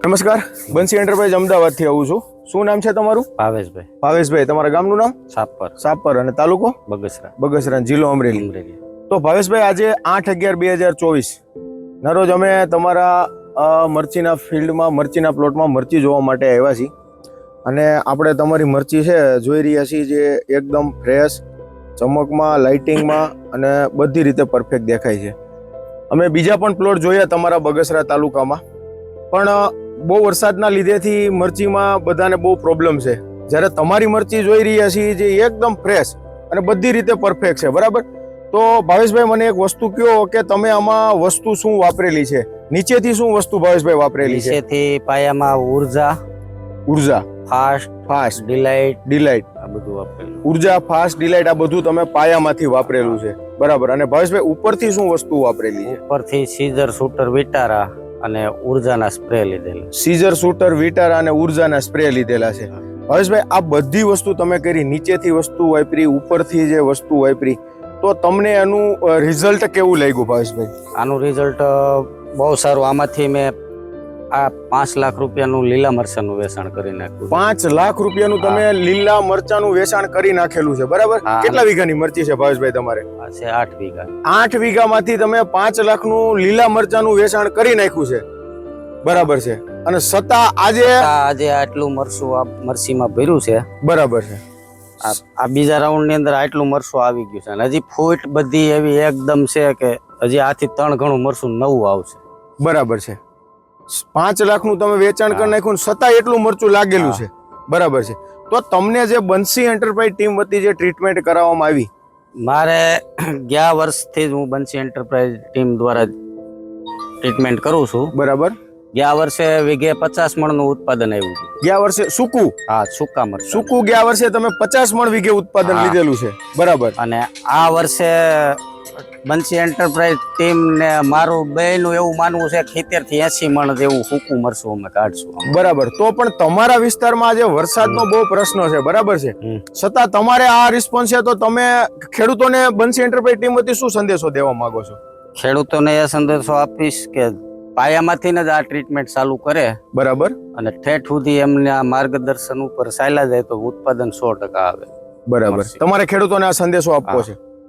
નમસ્કાર, બંસી એન્ટરપ્રાઇઝ અમદાવાદથી આવું છું. શું નામ છે તમારું? ભાવેશભાઈ. ભાવેશભાઈ, તમારા ગામનું નામ? સાપર. સાપર. અને તાલુકો? બગસરા. બગસરા, જિલ્લો અમરેલી. તો ભાવેશભાઈ, આજે 8/11/2024 ના રોજ અમે તમારા મરચીના ફિલ્ડમાં, મરચીના પ્લોટમાં મરચી જોવા માટે આવ્યા છીએ. અને આપણે તમારી મરચી છે જોઈ રહ્યા છીએ, જે એકદમ ફ્રેશ, ચમકમાં, લાઇટિંગમાં અને બધી રીતે પરફેક્ટ દેખાય છે. અમે બીજા પણ પ્લોટ જોયા તમારા બગસરા તાલુકામાં, પણ બહુ વરસાદના લીધેથી મરચીમાં બધાને બહુ પ્રોબ્લેમ છે. જ્યારે તમારી મરચી જોઈ રહ્યા છીએ જે એકદમ ફ્રેશ અને બધી રીતે પરફેક્ટ છે, બરાબર? તો ભાવેશભાઈ, મને એક વસ્તુ કહો કે તમે આમાં વસ્તુ શું વાપરેલી છે? નીચેથી શું વસ્તુ ભાવેશભાઈ વાપરેલી છે? નીચેથી પાયામાં ઉર્જા, ફાસ્ટ, ડિલાઇટ આ બધું વાપરેલું. ઉર્જા, ફાસ્ટ, ડિલાઇટ આ બધું તમે પાયામાંથી વાપરેલું છે, બરાબર? અને ભાવેશભાઈ, ઉપરથી શું વસ્તુ વાપરેલી છે? ઉપરથી સીઝર, શૂટર, વિટારા અને ઉર્જાના સ્પ્રે લીધેલા. સીઝર, શૂટર, વિટારા અને ઉર્જાના સ્પ્રે લીધેલા છે. ભાવેશભાઈ, આ બધી વસ્તુ તમે કરી, નીચેથી વસ્તુ વાપરી, ઉપરથી જે વસ્તુ વાપરી, તો તમને એનું રિઝલ્ટ કેવું લાગ્યું ભાવેશભાઈ? આનું રિઝલ્ટ બહુ સારું. આમાંથી મેં આ 5 લાખ રૂપિયાનું લીલા મરચાનું વેચાણ કરી નાખ્યું. 5 લાખ રૂપિયાનું તમે લીલા મરચાનું વેચાણ કરી નાખેલું છે, બરાબર? કેટલા વીઘાની મરચી છે ભાવેશભાઈ તમારે? છે 8 વીઘા. 8 વીઘામાંથી તમે 5 લાખનું લીલા મરચાનું વેચાણ કરી નાખ્યું છે, બરાબર છે? અને છતાં આજે આટલું મરચું આ મરચીમાં ભર્યું છે, બરાબર છે? આ બીજા રાઉન્ડ ની અંદર આટલું મરચું આવી ગયું છે અને હજી ફૂટ બધી એવી એકદમ છે કે હજી આથી 3 ગણું મરચું નવું આવશે, બરાબર છે? 5 લાખનું તમે વેચાણ કરી નાખ્યું, છતાં એટલું મરચું લાગેલું છે, બરાબર છે? તો તમને જે બંસી એન્ટરપ્રાઇઝ ટીમ વતી જે ટ્રીટમેન્ટ કરાવવામાં આવી, મારે ગયા વર્ષથી જ હું બંસી એન્ટરપ્રાઇઝ ટીમ દ્વારા ટ્રીટમેન્ટ કરું છું, બરાબર? ગયા વર્ષે વીઘે 50 મણનું ઉત્પાદન આવ્યું હતું. ગયા વર્ષે સૂકું? હા, સૂકા મરચાં. સૂકું ગયા વર્ષે તમે 50 મણ વીઘે ઉત્પાદન લીધેલું છે, બરાબર? અને આ વર્ષે બંસી એન્ટરપ્રાઇઝ ટીમ ને મારું બેયનું એવું માનવું છે કે 70 થી 80 મણ જેવું સૂકું મરચું અમે કાઢશું, બરાબર? તો પણ તમારા વિસ્તારમાં આજે વરસાદનો બહુ પ્રશ્ન છે, બરાબર છે? છતાં તમારે આ રિસ્પોન્સ છે, તો તમે ખેડૂતોને બંસી એન્ટરપ્રાઇઝ ટીમ વતી શું સંદેશો દેવા માંગો છો? ખેડૂતોને એ સંદેશો આપીશ કે પાયામાંથી જ આ ટ્રીટમેન્ટ ચાલુ કરે, બરાબર? અને ઠેઠ સુધી એમને આ માર્ગદર્શન ઉપર ચાલ્યા જાય તો ઉત્પાદન 100% આવે, બરાબર? તમારે ખેડૂતોને આ સંદેશો આપવો છે.